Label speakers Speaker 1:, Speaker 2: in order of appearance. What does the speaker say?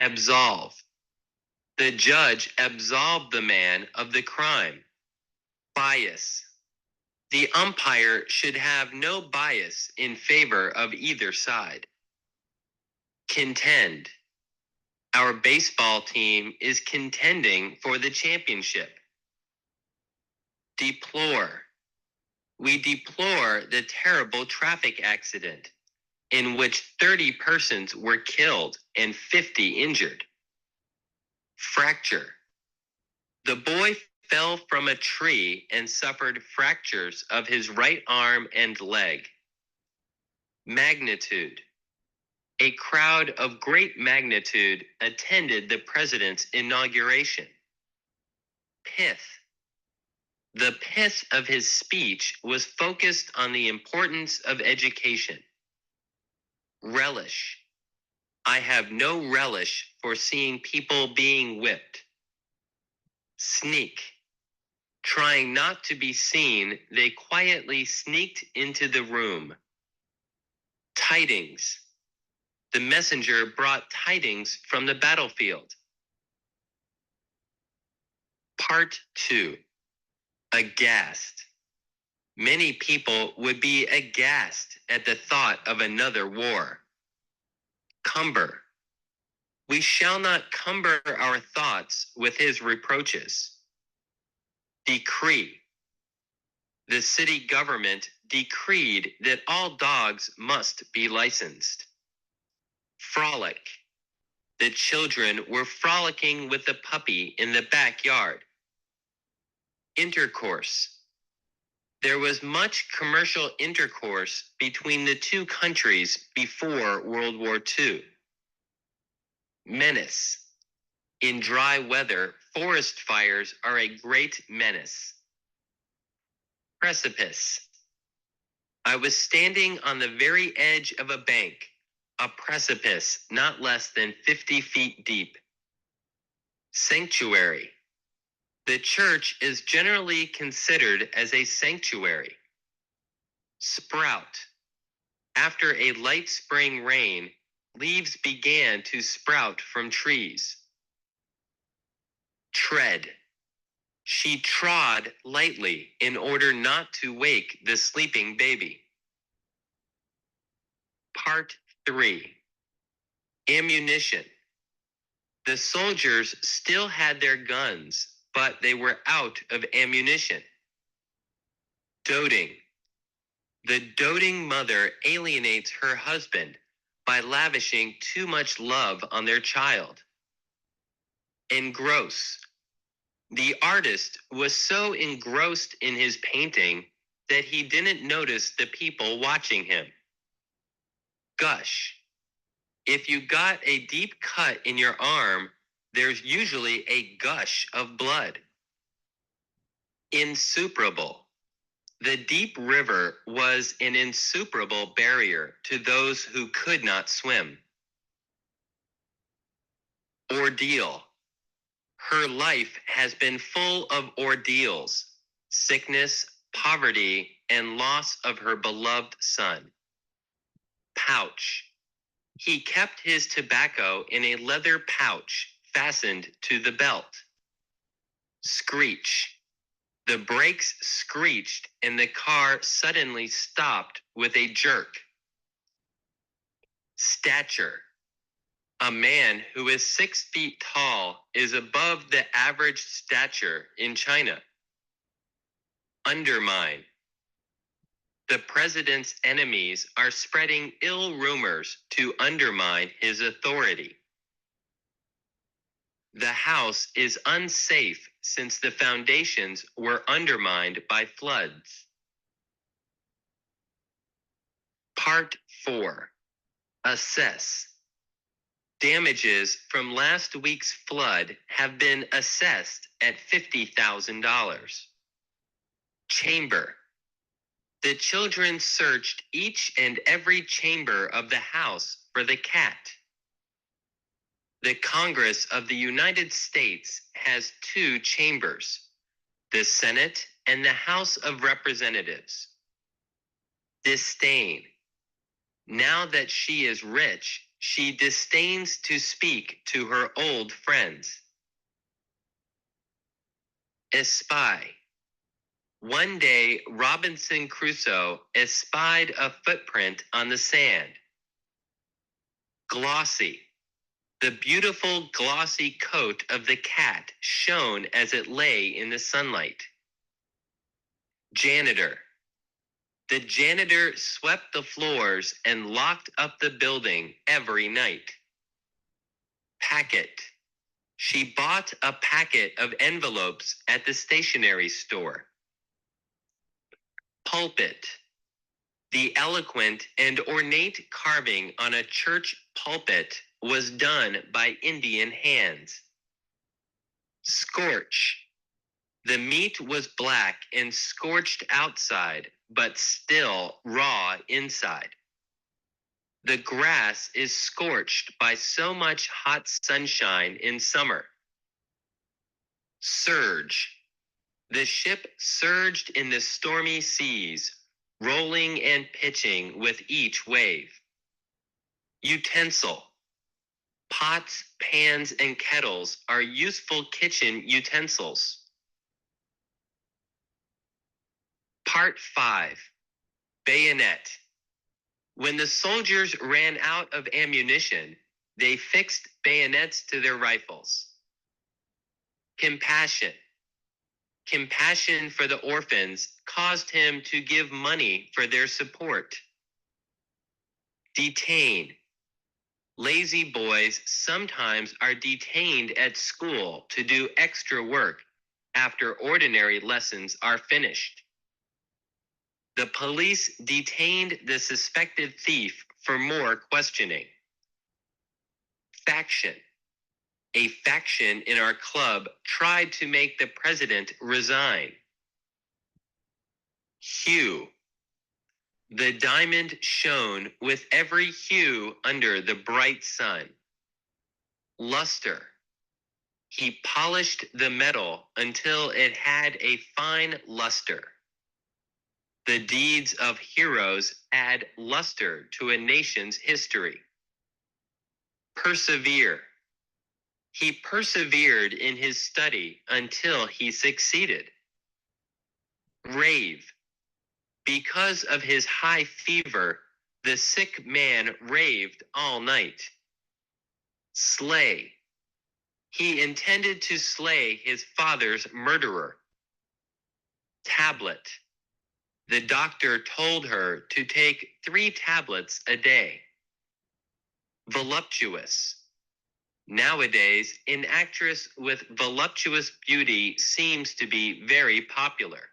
Speaker 1: Absolve. The judge absolved the man of the crime. Bias. The umpire should have no bias in favor of either side. Contend. Our baseball team is contending for the championship. Deplore. We deplore the terrible traffic accident in which 30 persons were killed and 50 injured. Fracture. The boy fell from a tree and suffered fractures of his right arm and leg. Magnitude. A crowd of great magnitude attended the president's inauguration. Pith. The pith of his speech was focused on the importance of education. Relish. I have no relish for seeing people being whipped. Sneak. Trying not to be seen, they quietly sneaked into the room. Tidings. The messenger brought tidings from the battlefield. Part 2. Aghast. Many people would be aghast at the thought of another war. Cumber. We shall not cumber our thoughts with his reproaches. Decree. The city government decreed that all dogs must be licensed. Frolic. The children were frolicking with the puppy in the backyard. Intercourse. There was much commercial intercourse between the two countries before World War II. Menace. In dry weather, forest fires are a great menace. Precipice. I was standing on the very edge of a bank, a precipice not less than 50 feet deep. Sanctuary. The church is generally considered as a sanctuary. Sprout. After a light spring rain, leaves began to sprout from trees. Tread. She trod lightly in order not to wake the sleeping baby. Part 3. Ammunition. The soldiers still had their guns, but they were out of ammunition. Doting. The doting mother alienates her husband by lavishing too much love on their child. Engross. The artist was so engrossed in his painting that he didn't notice the people watching him. Gush. If you got a deep cut in your arm, there's usually a gush of blood. Insuperable. The deep river was an insuperable barrier to those who could not swim. Ordeal. Her life has been full of ordeals, sickness, poverty, and loss of her beloved son. Pouch. He kept his tobacco in a leather pouch fastened to the belt. Screech. The brakes screeched and the car suddenly stopped with a jerk. Stature. A man who is 6 feet tall is above the average stature in China. Undermine. The president's enemies are spreading ill rumors to undermine his authority. The house is unsafe since the foundations were undermined by floods. Part 4. Assess. Damages from last week's flood have been assessed at $50,000. Chamber. The children searched each and every chamber of the house for the cat. The Congress of the United States has 2 chambers, the Senate and the House of Representatives. Disdain. Now that she is rich, She disdains to speak to her old friends. Espy. One day, Robinson Crusoe espied a footprint on the sand. Glossy. The beautiful glossy coat of the cat shone as it lay in the sunlight. Janitor. The janitor swept the floors and locked up the building every night. Packet. She bought a packet of envelopes at the stationery store. Pulpit. The eloquent and ornate carving on a church pulpit was done by Indian hands. Scorch. The meat was black and scorched outside, but still raw inside. The grass is scorched by so much hot sunshine in summer. Surge. The ship surged in the stormy seas, rolling and pitching with each wave. Utensil. Pots, pans, and kettles are useful kitchen utensils. Part 5. Bayonet. When the soldiers ran out of ammunition, they fixed bayonets to their rifles. Compassion. Compassion for the orphans caused him to give money for their support. Detain. Lazy boys sometimes are detained at school to do extra work after ordinary lessons are finished. The police detained the suspected thief for more questioning. Faction. A faction in our club tried to make the president resign. Hue. The diamond shone with every hue under the bright sun. Luster. He polished the metal until it had a fine luster. The deeds of heroes add luster to a nation's history. Persevere. He persevered in his study until he succeeded. Rave. Because of his high fever, the sick man raved all night. Slay. He intended to slay his father's murderer. Tablet. The doctor told her to take 3 tablets a day. Voluptuous. Nowadays, an actress with voluptuous beauty seems to be very popular.